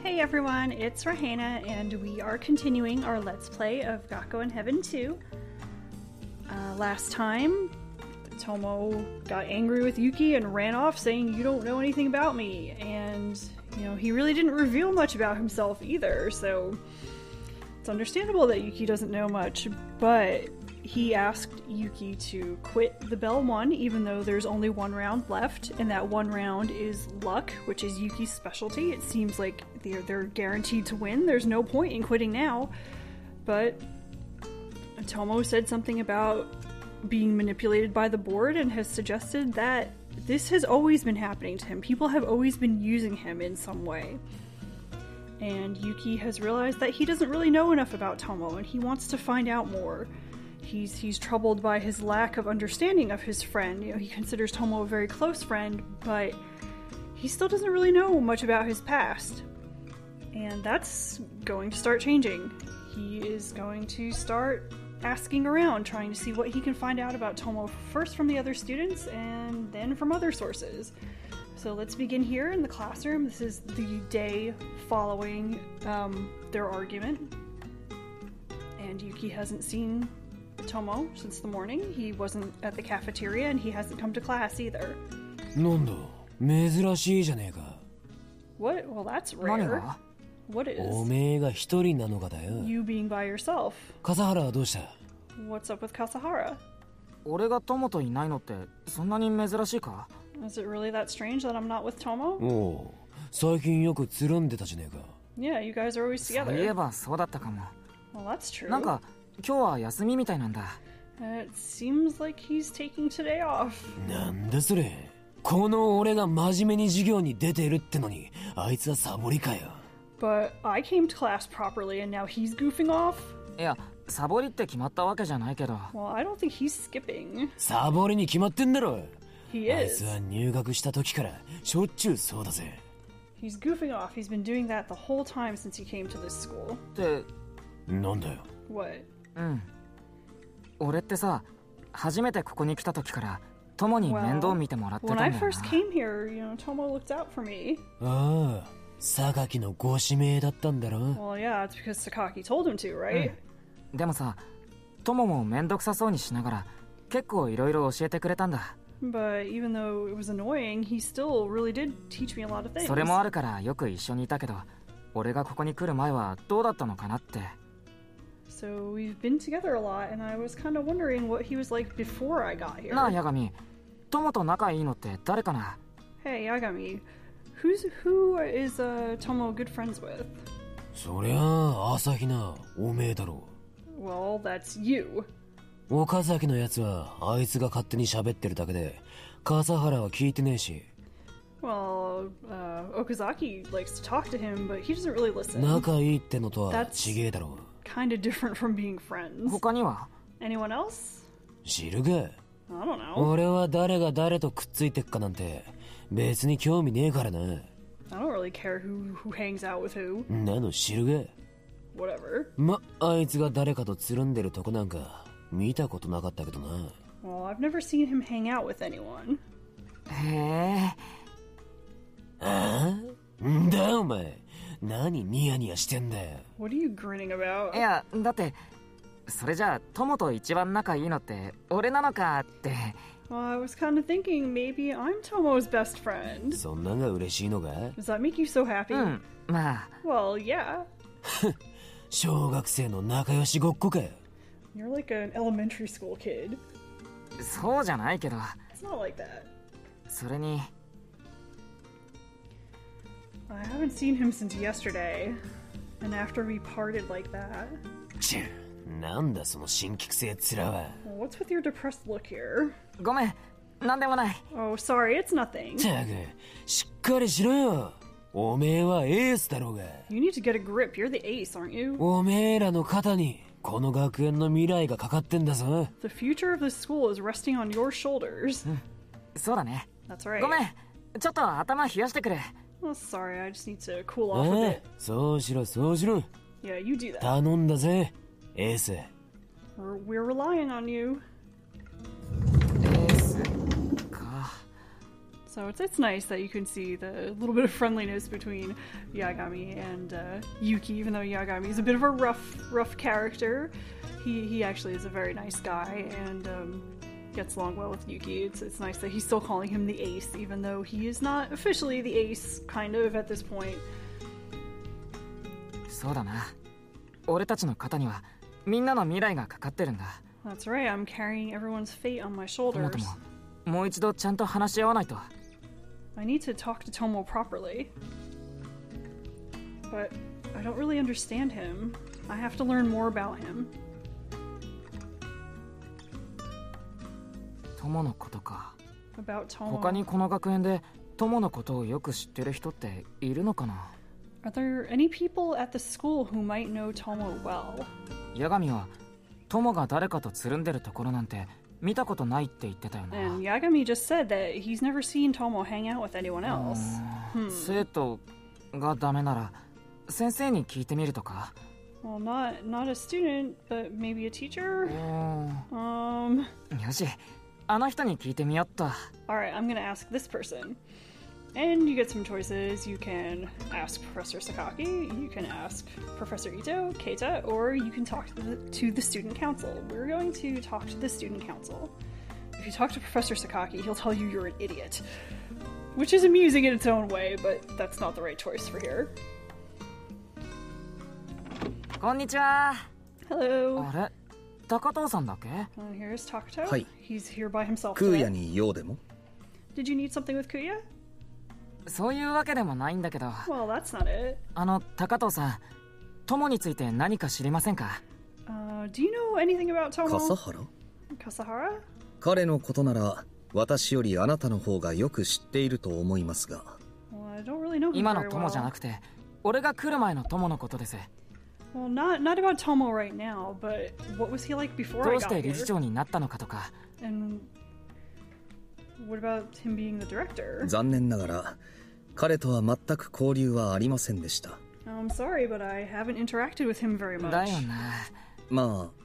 Hey everyone, it's Rahena, and we are continuing our Let's Play of Gakuen Heaven 2. Last time, Tomo got angry with Yuki and ran off saying, "You don't know anything about me," and, he really didn't reveal much about himself either, so it's understandable that Yuki doesn't know much, but he asked Yuki to quit the Bell 1, even though there's only one round left, and that one round is luck, which is Yuki's specialty. It seems like they're guaranteed to win. There's no point in quitting now. But Tomo said something about being manipulated by the board and has suggested that this has always been happening to him. People have always been using him in some way. And Yuki has realized that he doesn't really know enough about Tomo, and he wants to find out more. He's troubled by his lack of understanding of his friend. He considers Tomo a very close friend, but he still doesn't really know much about his past. And that's going to start changing. He is going to start asking around, trying to see what he can find out about Tomo, first from the other students and then from other sources. So let's begin here in the classroom. This is the day following their argument. And Yuki hasn't seen Tomo since the morning. He wasn't at the cafeteria and he hasn't come to class either. What? Well, that's rare. What is? You being by yourself. What's up with Kasahara? Is it really that strange that I'm not with Tomo? Yeah, you guys are always together. Well, that's true. It seems like he's taking today off. But I came to class properly and now he's goofing off? Well, I don't think he's skipping. He is. He's goofing off. He's been doing that the whole time since he came to this school. What? Well, when I first came here, Tomo looked out for me. Well, yeah, it's because Sakaki told him to, right? But even though it was annoying, he still really did teach me a lot of things. So we've been together a lot, and I was kind of wondering what he was like before I got here. Hey, Yagami, who is Tomo good friends with? Well, that's you. Well, Okazaki likes to talk to him, but he doesn't really listen. That's kind of different from being friends. Anyone else? I don't know. I don't really care who hangs out with who. Whatever. Well, I've never seen him hang out with anyone. What are you grinning about? Well, I was kind of thinking maybe I'm Tomo's best friend. Does that make you so happy? Well, yeah. You're like an elementary school kid. It's not like that. I haven't seen him since yesterday, and after we parted like that. What's with your depressed look here? Oh, sorry, it's nothing. You need to get a grip. You're the ace, aren't you? The future of this school is resting on your shoulders. That's right. Oh, sorry, I just need to cool off a bit. Yeah, you do that. We're relying on you. So it's nice that you can see the little bit of friendliness between Yagami and Yuki, even though Yagami is a bit of a rough character. He actually is a very nice guy and gets along well with Yuki. It's nice that he's still calling him the ace, even though he is not officially the ace, kind of, at this point. そうだな。俺たちの肩にはみんなの未来がかかってるんだ。That's right, I'm carrying everyone's fate on my shoulders. トモもう一度ちゃんと話し合わないと。I need to talk to Tomo properly. But I don't really understand him. I have to learn more about him. トモのことか。About Tomo. 他にこの学園でトモのことをよく知ってる人っているのかな？ Are there any people at the school who might know Tomo well? ヤガミはトモが誰かとつるんでるところなんて見たことないって言ってたよな。And Yagami just said that he's never seen Tomo hang out with anyone else. 生徒がダメなら先生に聞いてみるとか。Well, not a student, but maybe a teacher? よし、あの人に聞いてみよっと。Alright, I'm gonna ask this person. And you get some choices. You can ask Professor Sakaki, you can ask Professor Ito, Keita, or you can talk to the student council. We're going to talk to the student council. If you talk to Professor Sakaki, he'll tell you you're an idiot. Which is amusing in its own way, but that's not the right choice for here. こんにちは。Hello. あれ、高藤さんだっけ？ And here's Takuto. はい。 He's here by himself クーヤ today. に用でも Did you need something with Kuya? そういうわけでもないんだけど。Well, that's not it. 高藤さん、友について何か知りませんか？ Do you know anything about Tomo? 笠原 Kasahara? 彼のことなら私よりあなたの方がよく知っていると思いますが Well, I don't really know him 今の very 友じゃな well. くて、俺が来る前の友のことです。 Well, not about Tomo right now, but what was he like before ど I うし got て理事 here? 長になったのかとか。 And what about him being the director? 残念ながら彼とは全く交流はありませんでした。 I'm sorry, but I haven't interacted with him very だ much. よな。まあ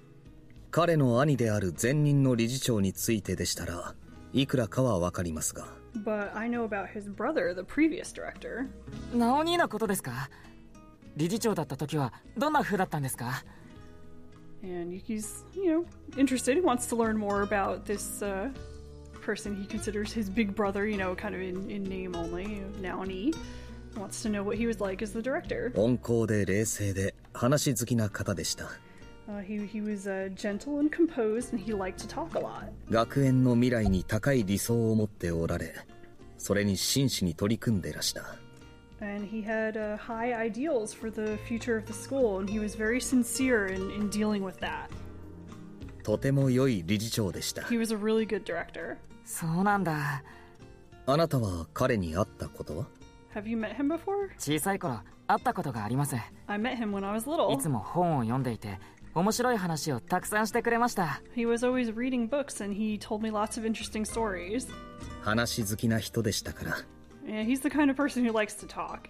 彼の兄である前任の理事長についてでしたらいくらかはわかりますが But I know about his brother, the previous director. ナオ兄のことですか？理事長だった時はどんな風だったんですか？ And Yuki's, interested. He wants to learn more about this person he considers his big brother, kind of in name only, Naoni. Wants to know what he was like as the director. 温厚で冷静で話好きな方でした。 He was gentle and composed, and he liked to talk a lot. 学園の未来に高い理想を持っておられそれに真摯に取り組んでらした。 And he had high ideals for the future of the school, and he was very sincere in dealing with that. とても良い理事長でした。 He was a really good director. そうなんだ。あなたは彼に会ったことは Have you met him before? 小さい頃会ったことがあります。 I met him when I was little. いつも本を読んでいて面白い話をたくさんしてくれました。 He was always reading books, and he told me lots of interesting stories. 話好きな人でしたから。 Yeah, he's the kind of person who likes to talk.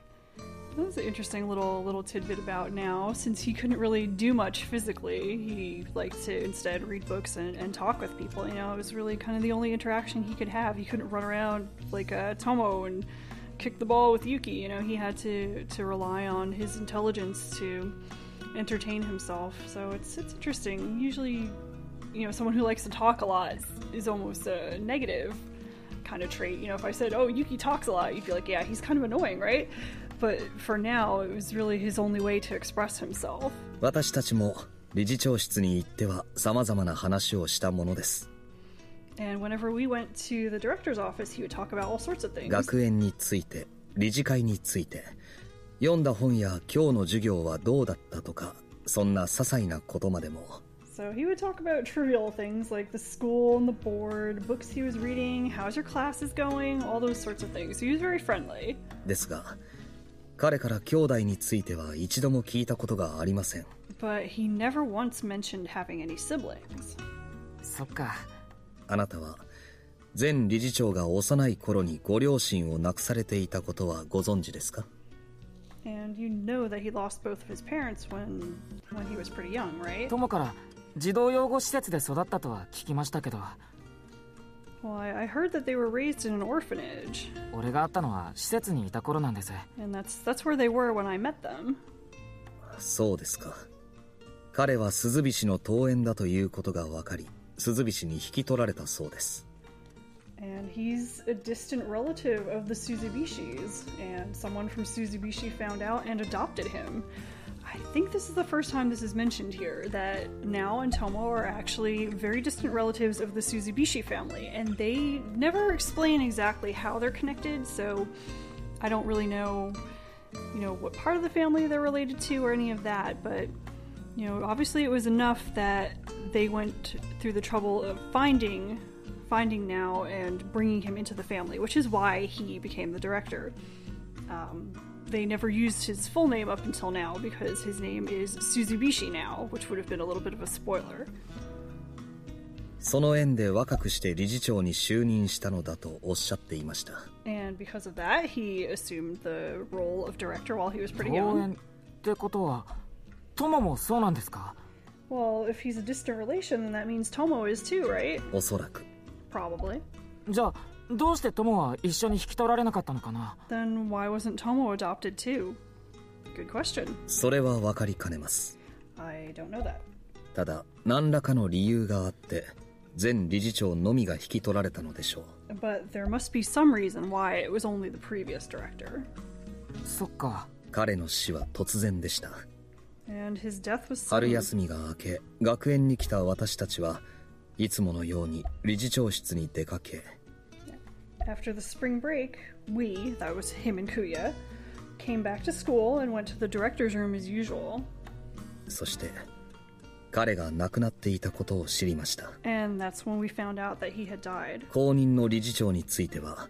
That's an interesting little tidbit about now. Since he couldn't really do much physically, he liked to instead read books and talk with people. It was really kind of the only interaction he could have. He couldn't run around like Tomo and kick the ball with Yuki. He had to rely on his intelligence to entertain himself. So it's interesting. Usually, someone who likes to talk a lot is almost a negative kind of trait. If I said, oh, Yuki talks a lot, you'd be like, yeah, he's kind of annoying, right? But for now, it was really his only way to express himself. 私たちも理事長室に行っては様々な話をしたものです。 And whenever we went to the director's office, he would talk about all sorts of things. 学園について、理事会について、読んだ本や今日の授業はどうだったとか、そんな些細なことまでも。 So he would talk about trivial things like the school and the board, books he was reading, how's your classes going, all those sorts of things. So he was very friendly. ですが、彼から兄弟については一度も聞いたことがありません。 But he never once mentioned having any siblings. そっか。あなたは前理事長が幼い頃にご両親を亡くされていたことはご存知ですか？ And you know that he lost both of his parents when he was pretty young, right? 友から児童養護施設で育ったとは聞きましたけど。Well, I heard that they were raised in an orphanage. 俺が会ったのは施設にいた頃なんです。 And that's where they were when I met them. そうですか。彼は鈴菱の遠縁だということが分かり、鈴菱に引き取られたそうです。And he's a distant relative of the Suzubishis, and someone from Suzubishi found out and adopted him. I think this is the first time this is mentioned here, that Nao and Tomo are actually very distant relatives of the Suzubishi family, and they never explain exactly how they're connected, so I don't really know, what part of the family they're related to or any of that, but, obviously it was enough that they went through the trouble of finding Nao and bringing him into the family, which is why he became the director. They never used his full name up until now because his name is Suzubishi now, which would have been a little bit of a spoiler. その縁で若くして理事長に就任したのだとおっしゃっていました。And because of that, he assumed the role of director while he was pretty 遠 young. 縁ってことは、友もそうなんですか？ Well, if he's a distant relation, then that means Tomo is too, right? おそらく。Probably. じゃあ、どうして友は一緒に引き取られなかったのかな？ Then why wasn't Tomo adopted too? Good question. それは分かりかねます。I don't know that. ただ、何らかの理由があって、前理事長のみが引き取られたのでしょう。But there must be some reason why it was only the previous director. そっか。彼の死は突然でした。And his death was 春 sudden. 休みが明け、学園に来た私たちはいつものように理事長室に出かけ、After the spring break, we, that was him and Kuya, came back to school and went to the director's room as usual. そして彼が亡くなっていたことを知りました。 And that's when we found out that he had died. 後任の理事長については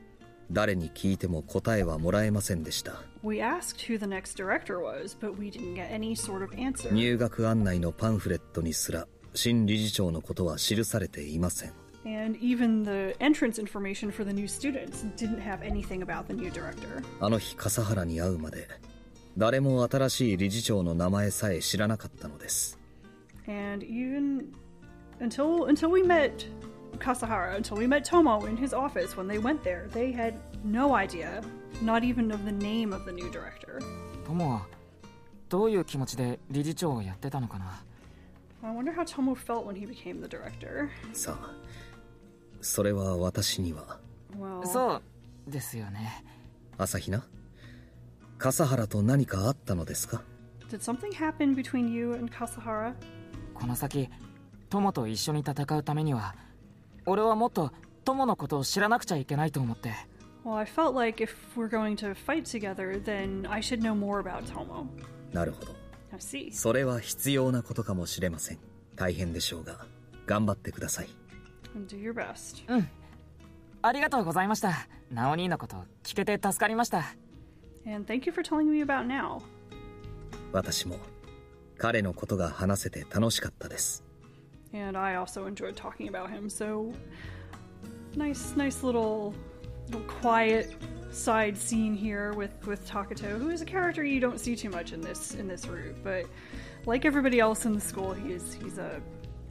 誰に聞いても答えはもらえませんでした。 We asked who the next director was, but we didn't get any sort of answer. 入学案内のパンフレットにすら新理事長のことは記されていません。 And even the entrance information for the new students didn't have anything about the new director. あの日笠原に会うまで誰も新しい理事長の名前さえ知らなかったのです。 And even until we met Kasahara, until we met Tomo in his office when they went there, they had no idea, not even of the name of the new director. 友はどういう気持ちで理事長をやってたのかな？ I wonder how Tomo felt when he became the director. さあ、それは私には。 Well, そうですよね。朝比奈、笠原と何かあったのですか？ did something happen between you and Kasahara? この先、友と一緒に戦うためには、俺はもっと友のことを知らなくちゃいけないと思って。 Well, I felt like if we're going to fight together, then I should know more about Tomo. なるほど。 I see. それは必要なことかもしれません。大変でしょうが、頑張ってください。And do your best. うん。ありがとうございました。ナオ兄のこと聞けて助かりました。 And thank you for telling me about Now. 私も彼のことが話せて楽しかったです。 And I also enjoyed talking about him, so nice little quiet side scene here with Takato, who is a character you don't see too much in this route, but like everybody else in the school, he's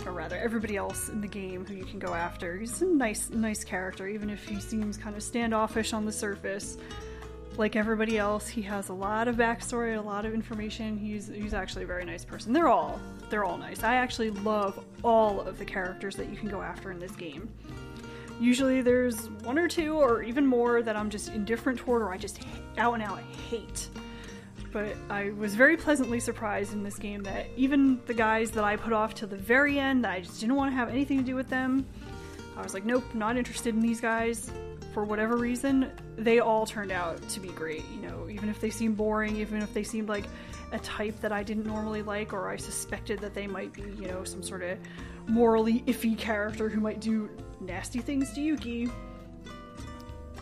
or rather everybody else in the game who you can go after. He's a nice character, even if he seems kind of standoffish on the surface. Like everybody else, he has a lot of backstory, a lot of information. He's actually a very nice person. They're all nice. I actually love all of the characters that you can go after in this game. Usually there's one or two or even more that I'm just indifferent toward or I just out and out hate. But I was very pleasantly surprised in this game that even the guys that I put off till the very end, that I just didn't want to have anything to do with them, I was like, nope, not interested in these guys. For whatever reason, they all turned out to be great. Even if they seemed boring, even if they seemed like a type that I didn't normally like, or I suspected that they might be, some sort of morally iffy character who might do nasty things to Yuki.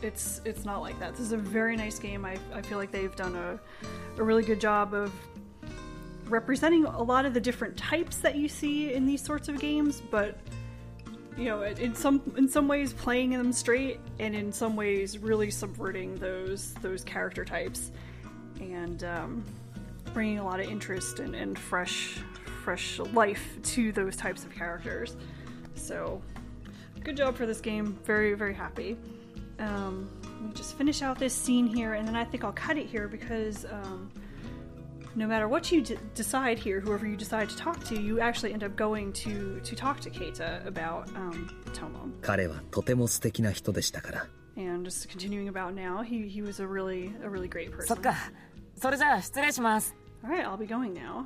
It's not like that. This is a very nice game. I feel like they've done a really good job of representing a lot of the different types that you see in these sorts of games, but in some ways playing them straight, and in some ways really subverting those character types, and bringing a lot of interest and fresh life to those types of characters. So, good job for this game. Very, very happy. Let me just finish out this scene here, and then I think I'll cut it here because no matter what you decide here, whoever you decide to talk to, you actually end up going to talk to Keita about Tomo. 彼はとても素敵な人でしたから。 And just continuing about now, he was a really great person. そっか。それじゃあ失礼します。 Alright, I'll be going now.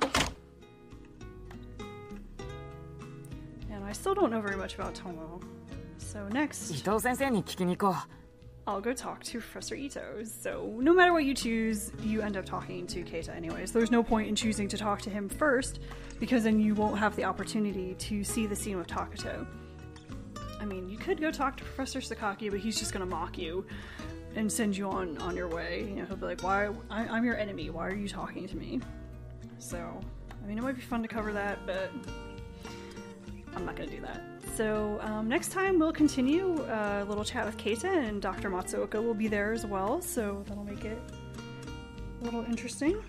And I still don't know very much about Tomo. So next, 伊藤先生に聞きに行こう。 I'll go talk to Professor Ito. So no matter what you choose, you end up talking to Keita anyways. There's no point in choosing to talk to him first, because then you won't have the opportunity to see the scene with Takuto. I mean, you could go talk to Professor Sakaki, but he's just gonna mock you and send you on your way. You know, he'll be like, "Why? I'm your enemy. Why are you talking to me?" So, I mean, it might be fun to cover that, but I'm not gonna do that. So next time we'll continue a little chat with Keita, and Dr. Matsuoka will be there as well, so that'll make it a little interesting.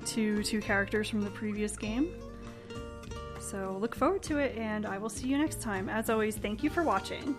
Two characters from the previous game. So look forward to it, and I will see you next time. As always, thank you for watching.